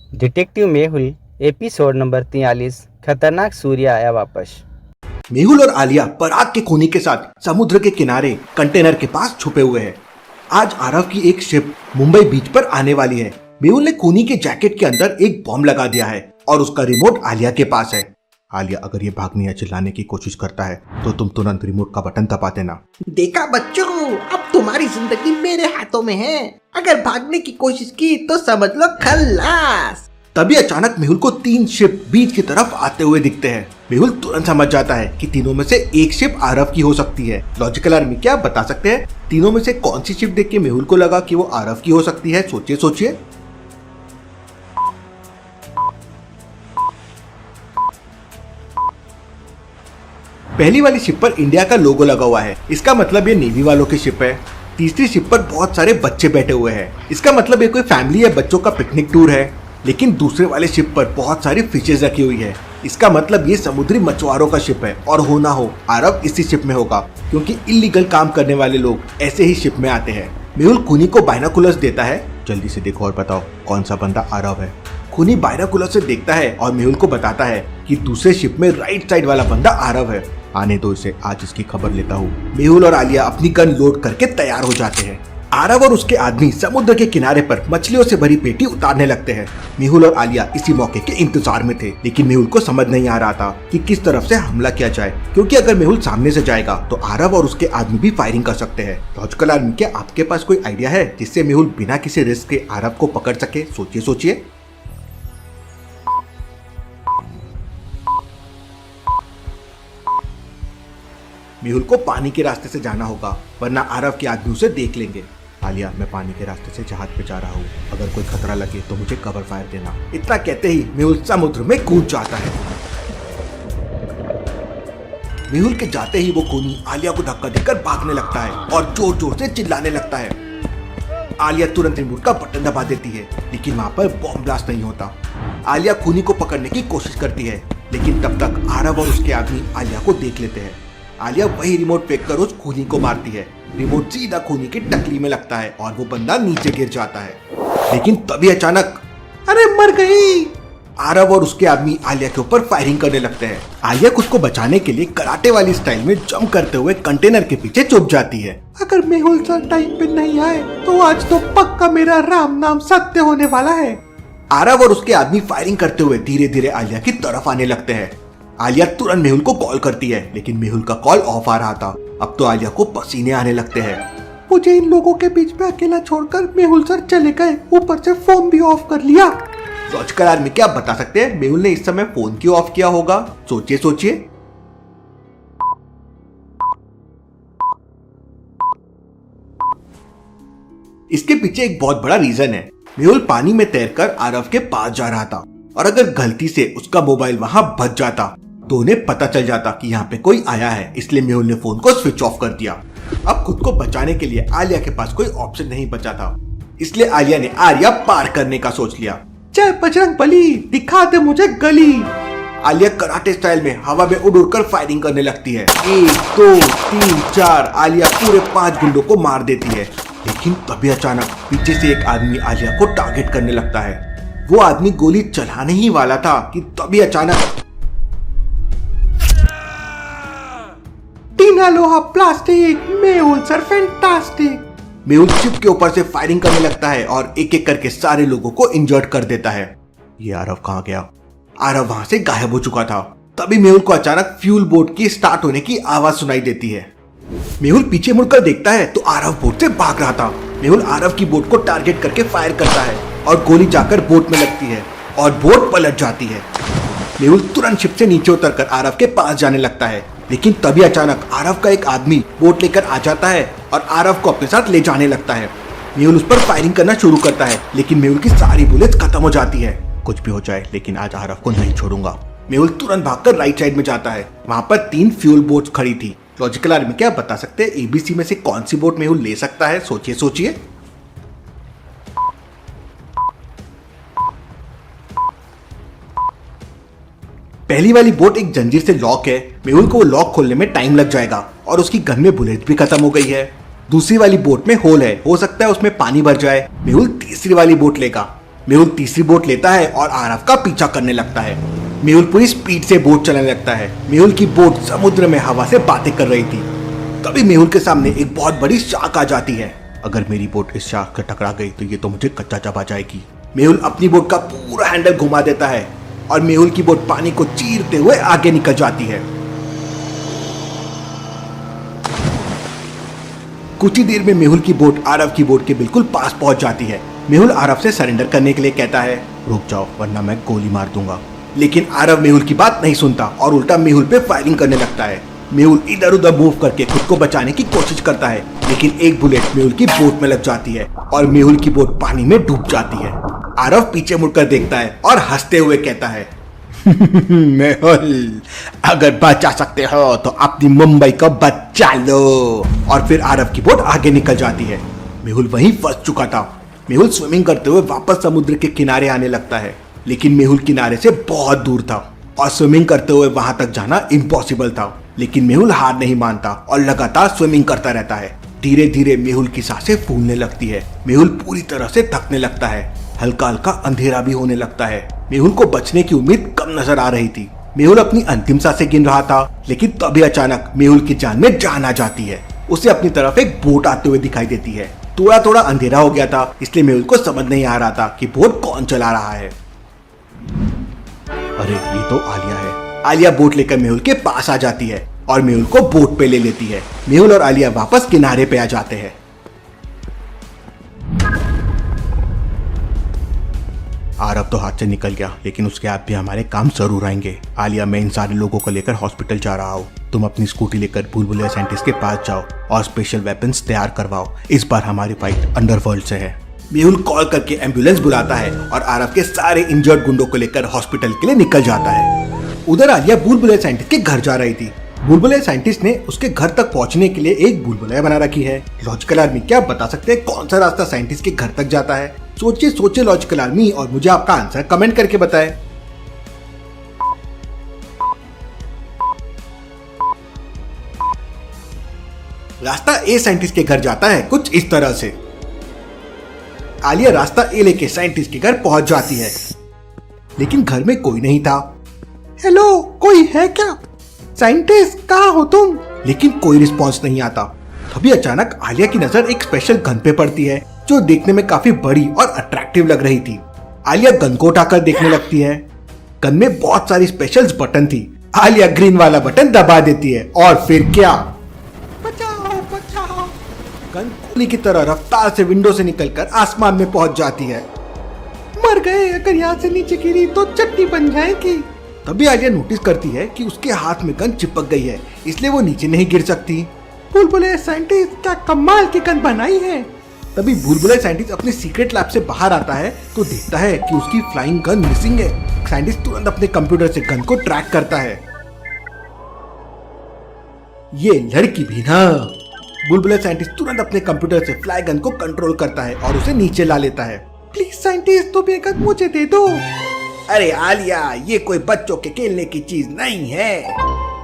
Detective Mehul episode number 43 खतरनाक सूर्य आया वापस। मेहुल और आलिया पराग के खूनी के साथ समुद्र के किनारे कंटेनर के पास छुपे हुए हैं। आज आरव की एक शिप मुंबई बीच पर आने वाली है। मेहुल ने खूनी के जैकेट के अंदर एक बॉम्ब लगा दिया है और उसका रिमोट आलिया के पास है। आलिया, अगर ये भागने या चिल्लाने की कोशिश करता है तो तुम तुरंत रिमोट का बटन दबा देना। देखा बच्चों, अब तुम्हारी जिंदगी मेरे हाथों में है। अगर भागने की कोशिश की तो समझ लो खल्लास। तभी अचानक मेहुल को 3 शिप बीच की तरफ आते हुए दिखते हैं। मेहुल तुरंत समझ जाता है कि तीनों में से एक शिप आरव की हो सकती है। लॉजिकल आर्मी, क्या आप बता सकते हैं तीनों में से कौन सी शिप देख के मेहुल को लगा कि वो आरव की हो सकती है? सोचिए। पहली वाली शिप पर इंडिया का लोगो लगा हुआ है, इसका मतलब ये नेवी वालों की शिप है। तीसरी शिप पर बहुत सारे बच्चे बैठे हुए हैं, इसका मतलब ये कोई फैमिली या बच्चों का पिकनिक टूर है। लेकिन दूसरे वाले शिप पर बहुत सारी फिशेज रखी हुई है, इसका मतलब ये समुद्री मछुआरों का शिप है और हो ना हो आरव इसी शिप में होगा, क्योंकि इलीगल काम करने वाले लोग ऐसे ही शिप में आते हैं। मेहुल खूनी को बाइनोकुलर्स देता है, जल्दी से देखो और बताओ कौन सा बंदा आरव है। खूनी बाइनोकुलर से देखता है और मेहुल को बताता है कि दूसरे शिप में राइट साइड वाला बंदा आरव है। आने दो इसे, आज इसकी खबर लेता हूँ। मेहुल और आलिया अपनी गन लोड करके तैयार हो जाते हैं। आरव और उसके आदमी समुद्र के किनारे पर मछलियों से भरी पेटी उतारने लगते हैं। मेहुल और आलिया इसी मौके के इंतजार में थे, लेकिन मेहुल को समझ नहीं आ रहा था कि किस तरफ से हमला किया जाए, क्योंकि अगर मेहुल सामने से जाएगा तो आरव और उसके आदमी भी फायरिंग कर सकते हैं। लॉजिकल आर्मी, क्या आपके पास कोई आइडिया है जिससे मेहुल बिना किसी रिस्क के आरव को पकड़ सके? सोचिए। मेहुल को पानी के रास्ते से जाना होगा, वरना आरव के आदमी उसे देख लेंगे। आलिया, मैं पानी के रास्ते से जहाज पे जा रहा हूँ, अगर कोई खतरा लगे तो मुझे कवर फायर देना। इतना कहते ही मेहुल समुद्र में कूद जाता है। मेहुल के जाते ही वो खूनी आलिया को धक्का देकर भागने लगता है और जोर जोर से चिल्लाने लगता है। आलिया तुरंत रिमोट का बटन दबा देती है, लेकिन वहाँ पर बॉम्ब ब्लास्ट नहीं होता। आलिया खूनी को पकड़ने की कोशिश करती है, लेकिन तब तक आरव और उसके आदमी आलिया को देख लेते हैं। आलिया वही रिमोट फेंक कर उस खूनी को मारती है। रिमोट सीधा खूनी की टकली में लगता है और वो बंदा नीचे गिर जाता है। लेकिन तभी अचानक, अरे मर गई! आरव और उसके आदमी आलिया के ऊपर फायरिंग करने लगते हैं। आलिया खुद को बचाने के लिए कराटे वाली स्टाइल में जंप करते हुए कंटेनर के पीछे छुप जाती है। अगर मेहुल सर टाइम पे नहीं आए तो आज तो पक्का मेरा राम नाम सत्य होने वाला है। आरव और उसके आदमी फायरिंग करते हुए धीरे धीरे आलिया की तरफ आने लगते हैं। आलिया तुरंत मेहुल को कॉल करती है, लेकिन मेहुल का कॉल ऑफ आ रहा था। अब तो आलिया को पसीने आने लगते हैं। मुझे इन लोगों के बीच में अकेला छोड़कर मेहुल सर चले गए, ऊपर से फोन भी ऑफ कर लिया। लॉजिकल आर्मी, क्या आप बता सकते हैं मेहुल ने इस समय फोन क्यों ऑफ किया होगा? सोचिए। इसके पीछे एक बहुत बड़ा रीजन है। मेहुल पानी में तैरकर आरव के पास जा रहा था, और अगर गलती से उसका मोबाइल वहां बच जाता तो उन्हें पता चल जाता कि यहाँ पे कोई आया है, इसलिए मेहुल ने फोन को स्विच ऑफ कर दिया। अब खुद को बचाने के लिए आलिया के पास कोई ऑप्शन नहीं बचा था, इसलिए आलिया ने आर्या पार करने का सोच लिया। जय बजरंग बली, दिखा दे मुझे गली। आलिया कराटे स्टाइल में हवा में उड़ उड़कर फायरिंग करने लगती है। 1 2 3 4 आलिया पूरे 5 गुंडों को मार देती है। लेकिन तभी अचानक पीछे से एक आदमी आलिया को टारगेट करने लगता है। वो आदमी गोली चलाने ही वाला था कि तभी अचानक टीना लोहा plastic, Mehul sir fantastic. Mehul ship के ऊपर से फायरिंग करने लगता है और एक एक करके सारे लोगों को इंजर्ड कर देता है। ये आरव कहाँ गया? आरव वहां से गायब हो चुका था। तभी मेहुल को अचानक फ्यूल बोट की स्टार्ट होने की आवाज सुनाई देती है। मेहुल पीछे मुड़कर देखता है तो आरव बोट से भाग रहा था। मेहुल आरव की बोट को टारगेट करके फायर करता है और गोली जाकर बोट में लगती है और बोट पलट जाती है। मेहुल तुरंत शिप से नीचे उतरकर आरव के पास जाने लगता है, लेकिन तभी अचानक आरव का एक आदमी बोट लेकर आ जाता है और आरव को अपने साथ ले जाने लगता है। मेहुल उस पर फायरिंग करना शुरू करता है, लेकिन मेहुल की सारी बुलेट्स खत्म हो जाती है। कुछ भी हो जाए, लेकिन आज आरव को नहीं छोड़ूंगा। मेहुल तुरंत भागकर राइट साइड में जाता है। वहां पर 3 फ्यूल बोट्स खड़ी थी। लॉजिकल आर्मी, क्या बता सकते हैं एबीसी में से कौन सी बोट मेहुल ले सकता है? सोचिए। पहली वाली बोट एक जंजीर से लॉक है। मेहुल को वो लॉक खोलने में टाइम लग जाएगा और उसकी गन में बुलेट भी खत्म हो गई है। दूसरी वाली बोट में होल है, हो सकता है उसमें पानी भर जाए। मेहुल तीसरी वाली बोट लेगा। मेहुल तीसरी बोट लेता है और आरव का पीछा करने लगता है। मेहुल पूरी स्पीड से बोट चलाने लगता है। मेहुल की बोट समुद्र में हवा से बातें कर रही थी। तभी मेहुल के सामने एक बहुत बड़ी शार्क आ जाती है। अगर मेरी बोट इस शार्क से टकरा गई तो ये तो मुझे कच्चा चबा जाएगी। मेहुल अपनी बोट का पूरा हैंडल घुमा देता है और मेहुल की बोट पानी को चीरते हुए आगे निकल जाती है। कुछ ही देर में मेहुल की बोट आरव की बोट के बिल्कुल पास पहुंच जाती है। मेहुल आरव से सरेंडर करने के लिए कहता है, रुक जाओ वरना मैं गोली मार दूंगा। लेकिन आरव मेहुल की बात नहीं सुनता और उल्टा मेहुल पे फायरिंग करने लगता है। मेहुल इधर उधर मूव करके खुद को बचाने की कोशिश करता है, लेकिन एक बुलेट मेहुल की बोट में लग जाती है और मेहुल की बोट पानी में डूब जाती है। आरव पीछे मुड़कर देखता है और हंसते हुए कहता है, मेहुल अगर बचा सकते हो तो अपनी मुंबई को बचा लो। और फिर आरव की बोट आगे निकल जाती है। मेहुल वहीं फंस चुका था। मेहुल स्विमिंग करते हुए वापस समुद्र के किनारे आने लगता है, लेकिन मेहुल किनारे से बहुत दूर था और स्विमिंग करते हुए वहां तक जाना इम्पॉसिबल था। लेकिन मेहुल हार नहीं मानता और लगातार स्विमिंग करता रहता है। धीरे धीरे मेहुल की सांसें फूलने लगती है। मेहुल पूरी तरह से थकने लगता है। हल्का हल्का अंधेरा भी होने लगता है। मेहुल को बचने की उम्मीद कम नजर आ रही थी। मेहुल अपनी अंतिम सांसें गिन रहा था, लेकिन तभी अचानक मेहुल की जान में जान आ जाती है। उसे अपनी तरफ एक बोट आते हुए दिखाई देती है। थोड़ा थोड़ा अंधेरा हो गया था, इसलिए मेहुल को समझ नहीं आ रहा था कि बोट कौन चला रहा है। अरे ये तो आलिया है। आलिया बोट लेकर मेहुल के पास आ जाती है और मेहुल को बोट पे ले लेती है। मेहुल और आलिया वापस किनारे पे आ जाते हैं। आरव तो हाथ से निकल गया, लेकिन उसके आप भी हमारे काम जरूर आएंगे। आलिया, मैं इन सारे लोगों को लेकर हॉस्पिटल जा रहा हूँ। तुम अपनी स्कूटी लेकर भूलभुलैया साइंटिस्ट के पास जाओ और स्पेशल वेपन्स तैयार करवाओ। इस बार हमारी फाइट अंडरवर्ल्ड से है। मेहुल कॉल करके एम्बुलेंस बुलाता है और आरव के सारे इंजर्ड गुंडों को लेकर हॉस्पिटल के लिए निकल जाता है। उधर आलिया भूलभुलैया साइंटिस्ट के घर जा रही थी। भूलभुलैया साइंटिस्ट ने उसके घर तक पहुंचने के लिए एक भूलभुलैया बना रखी है। लॉजिकल आर्मी, क्या आप बता सकते हैं कौन सा रास्ता साइंटिस्ट के घर तक जाता है? सोचिए सोचिए लॉजिकल आर्मी, और मुझे आपका आंसर कमेंट करके बताएं। रास्ता ए साइंटिस्ट के घर जाता है कुछ इस तरह से। आलिया रास्ता ए लेके साइंटिस्ट के घर पहुंच जाती है, लेकिन घर में कोई नहीं था। हेलो, कोई है क्या? साइंटिस्ट, कहाँ हो तुम? लेकिन कोई रिस्पॉन्स नहीं आता। तभी अचानक आलिया की नजर एक स्पेशल गन पे पड़ती है, जो देखने में काफी बड़ी और अट्रैक्टिव लग रही थी। आलिया गन को उठाकर देखने लगती है। गन में बहुत सारी स्पेशल बटन थी। आलिया ग्रीन वाला बटन दबा देती है और फिर क्या, बचाओ बचाओ। गन गोली की तरह रफ्तार से विंडो से निकलकर आसमान में पहुंच जाती है। मर गए, अगर यहाँ से नीचे गिरी तो चटनी बन जाएगी। तभी आलिया नोटिस करती है कि उसके हाथ में गन चिपक गई है, इसलिए वो नीचे नहीं गिर सकती। भूलभुलैया साइंटिस्ट, क्या कमाल की गन बनाई है। तभी भूलभुलैया साइंटिस्ट अपने सीक्रेट लैब से बाहर आता है तो देखता है कि उसकी फ्लाइंग गन मिसिंग है। साइंटिस्ट तुरंत अपने कंप्यूटर से गन को ट्रैक करता है। ये लड़की भी ना। भूलभुलैया साइंटिस्ट तुरंत अपने कंप्यूटर से फ्लाई गन को कंट्रोल करता है और उसे नीचे ला लेता है। प्लीज साइंटिस्ट, तो ये गन मुझे दे दो। अरे आलिया, ये कोई बच्चों के खेलने की चीज नहीं है।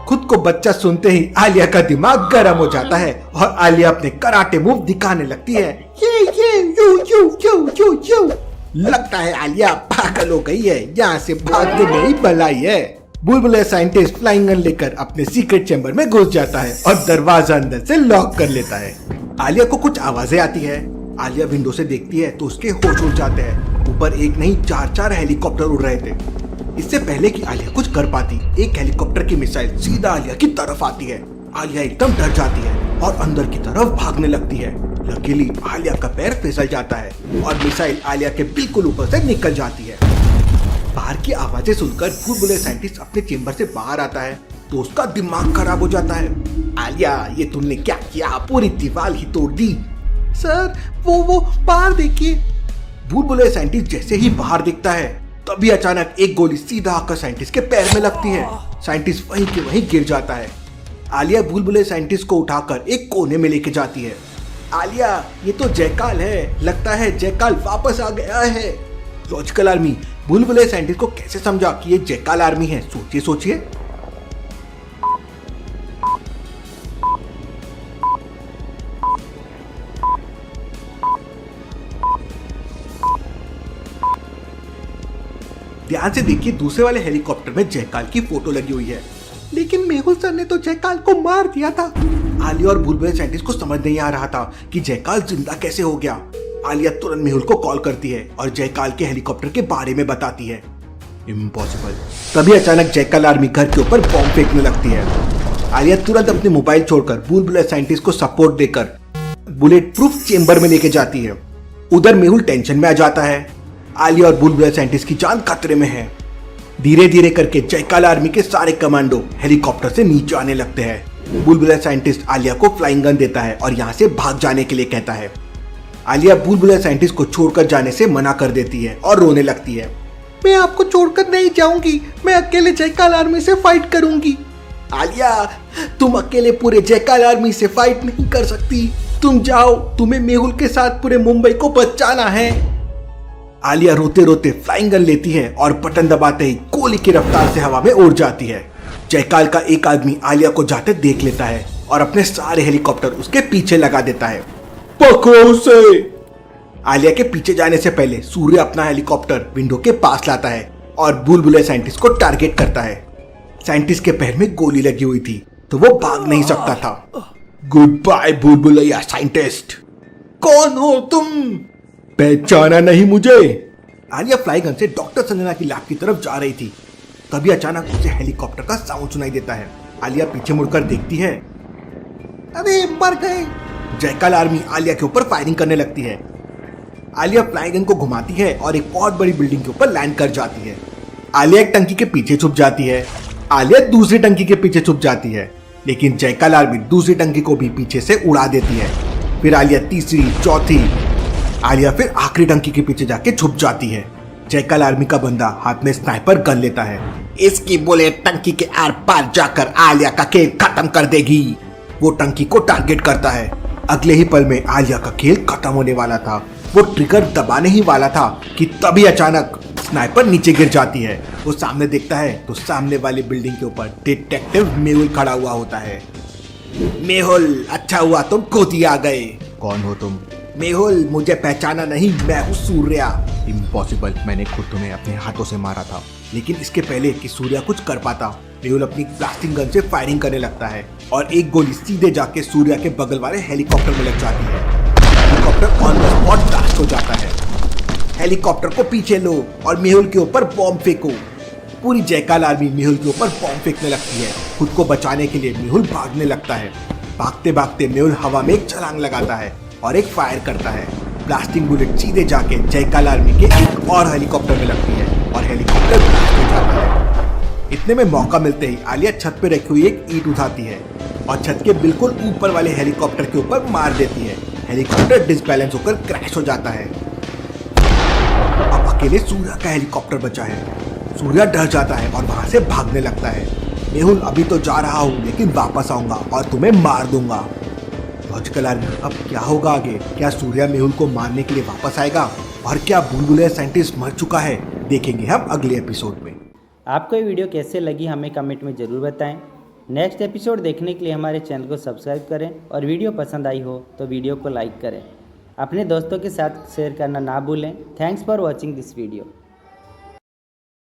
खुद को बच्चा सुनते ही आलिया का दिमाग गर्म हो जाता है और आलिया अपने कराटे मूव दिखाने लगती है। ये you you you you you. लगता है आलिया पागल हो गई है, यहाँ से भागने में ही भलाई है। भूलभुलैया साइंटिस्ट फ्लाइंग गन लेकर अपने सीक्रेट चैम्बर में घुस जाता है और दरवाजा अंदर से लॉक कर लेता है। आलिया को कुछ आवाजें आती है। आलिया विंडो से देखती है तो उसके होश उड़ जाते हैं। ऊपर एक नहीं चार हेलीकॉप्टर उड़ रहे थे। इससे पहले कि आलिया कुछ कर पाती, एक हेलीकॉप्टर की मिसाइल सीधा आलिया की तरफ आती है। आलिया एकदम डर जाती है और अंदर की तरफ भागने लगती है। लकीली आलिया का पैर फिसल जाता है और मिसाइल आलिया के बिल्कुल ऊपर से निकल जाती है। बाहर की आवाजें सुनकर भूलभुलैया साइंटिस्ट अपने चेंबर से बाहर आता है तो उसका दिमाग खराब हो जाता है। आलिया, ये तुमने क्या किया? पूरी दीवार ही तोड़ दी। सर, वो बाहर देखिए। भूलभुलैया साइंटिस्ट जैसे ही बाहर दिखता है तभी अचानक एक गोली सीधा आकर साइंटिस्ट के पैर में लगती है। साइंटिस्ट वहीं के वहीं गिर जाता है। आलिया भूलभुलैया साइंटिस्ट को उठाकर एक कोने में लेके जाती है। आलिया, ये तो जयकाल है, लगता है जयकाल वापस आ गया है। लॉजिकल आर्मी भूलभुलैया साइंटिस्ट को कैसे समझा कि ये जयकाल आर्मी है? सोचिए सोचिए। ध्यान से देखिए, दूसरे वाले हेलीकॉप्टर में जयकाल की फोटो लगी हुई है। लेकिन मेहुल सर ने तो जयकाल को मार दिया था। आलिया और बुलबुले साइंटिस्ट को समझ नहीं आ रहा था कि जयकाल जिंदा कैसे हो गया। आलिया तुरंत मेहुल को कॉल करती है और जयकाल के हेलीकॉप्टर के बारे में बताती है। इम्पॉसिबल। तभी अचानक जयकाल आर्मी घर के ऊपर बॉम्ब फेंकने लगती है। आलिया तुरंत अपने मोबाइल छोड़कर बुलबुले साइंटिस्ट को सपोर्ट देकर बुलेट प्रूफ चेंबर में लेके जाती है। उधर मेहुल टेंशन में आ जाता है। आलिया और बुलबुले साइंटिस्ट की जान खतरे में है। धीरे धीरे करके जयकाल आर्मी के सारे कमांडो हेलीकॉप्टर से नीचे आने लगते हैं। बुलबुले साइंटिस्ट आलिया को फ्लाइंग गन देता है और यहाँ से भाग जाने के लिए कहता है। आलिया बुलबुले साइंटिस्ट को छोड़कर जाने से मना कर देती है और रोने लगती है। मैं आपको छोड़कर नहीं जाऊंगी, मैं अकेले जयकाल आर्मी से फाइट करूंगी। आलिया, तुम अकेले पूरे जयकाल आर्मी से फाइट नहीं कर सकती। तुम जाओ, तुम्हें मेहुल के साथ पूरे मुंबई को बचाना है। आलिया रोते रोते फ्लाइंग गन लेती है और बटन दबाते ही गोली की रफ्तार से हवा में उड़ जाती है। जयकाल का एक आदमी आलिया को जाते देख लेता है और अपने सारे हेलीकॉप्टर उसके पीछे लगा देता है। पकड़ो उसे। आलिया के पीछे जाने से पहले सूर्य अपना हेलीकॉप्टर विंडो के पास लाता है और बुलबुले साइंटिस्ट को टारगेट करता है। साइंटिस्ट के पैर में गोली लगी हुई थी तो वो भाग नहीं सकता था। गुड बाय बुलबुलैया साइंटिस्ट। कौन हो तुम? पहचाना नहीं मुझे? आलिया फ्लाई गन से डॉक्टर संजना की लैब की तरफ जा रही थी। तभी अचानक उसे हेलीकॉप्टर का साउंड सुनाई देता है। आलिया पीछे मुड़कर देखती है। अरे मर गए। जयकाल आर्मी आलिया के ऊपर फायरिंग करने लगती है। आलिया फ्लाई गन को घुमाती है और एक बहुत बड़ी बिल्डिंग के ऊपर लैंड कर जाती है। आलिया एक टंकी के पीछे छुप जाती है। आलिया दूसरी टंकी के पीछे छुप जाती है, लेकिन जयकाल आर्मी दूसरी टंकी को भी पीछे से उड़ा देती है। फिर आलिया तीसरी, चौथी, आलिया फिर आखिरी टंकी के पीछे जाके छुप जाती है। जयकाल आर्मी का बंदा हाथ में स्नाइपर गन लेता है। इसकी बुलेट टंकी के आर पार जाकर आलिया का खेल खत्म कर देगी। वो टंकी को टारगेट करता है। अगले ही पल में आलिया का खेल खत्म होने वाला था। वो ट्रिगर दबाने ही वाला था कि तभी अचानक स्नाइपर नीचे गिर जाती है। वो सामने देखता है तो सामने वाली बिल्डिंग के ऊपर डिटेक्टिव मेहुल खड़ा हुआ होता है। मेहुल, अच्छा हुआ तुम खुद ही आ गए। कौन हो तुम? मेहुल, मुझे पहचाना नहीं, मैं हूँ सूर्या। इम्पॉसिबल, मैंने खुद तुम्हें अपने हाथों से मारा था। लेकिन इसके पहले कि सूर्या कुछ कर पाता, मेहुल अपनी ब्लास्टिंग गन से फायरिंग करने लगता है और एक गोली सीधे जाके सूर्या के बगल वाले हेलीकॉप्टर में लग जाती है। Helicopter on the spot blast हो जाता है। हेलीकॉप्टर को पीछे लो और मेहुल के ऊपर बॉम्ब फेंको। पूरी जयकाल आर्मी मेहुल के ऊपर बॉम्ब फेंकने लगती है। खुद को बचाने के लिए मेहुल भागने लगता है। भागते भागते मेहुल हवा में एक छलांग लगाता है और एक फायर करता है। ब्लास्टिंग बुलेट सीधे जाके जयकाल आर्मी के एक और हेलीकॉप्टर में लगती है और हेलीकॉप्टर ब्लास्ट हो जाता है। इतने में मौका मिलते ही आलिया छत पे रखी हुई एक ईंट उठाती है और छत के बिल्कुल ऊपर वाले हेलीकॉप्टर के ऊपर मार देती है। हेलीकॉप्टर डिसबैलेंस होकर क्रैश हो जाता है। अब अकेले सूर्या का हेलीकॉप्टर बचा है। सूर्या डर जाता है और वहां से भागने लगता है। मेहुल, अभी तो जा रहा हूँ लेकिन वापस आऊंगा और तुम्हें मार दूंगा। लॉजिकल आर्मी, अब क्या होगा आगे? क्या सूर्या मेहुल को मारने के लिए वापस आएगा और क्या बुलबुले साइंटिस्ट मर चुका है? देखेंगे हम अगले एपिसोड में। आपको ये वीडियो कैसे लगी हमें कमेंट में ज़रूर बताएं। नेक्स्ट एपिसोड देखने के लिए हमारे चैनल को सब्सक्राइब करें और वीडियो पसंद आई हो तो वीडियो को लाइक करें। अपने दोस्तों के साथ शेयर करना ना भूलें। Thanks for watching this video.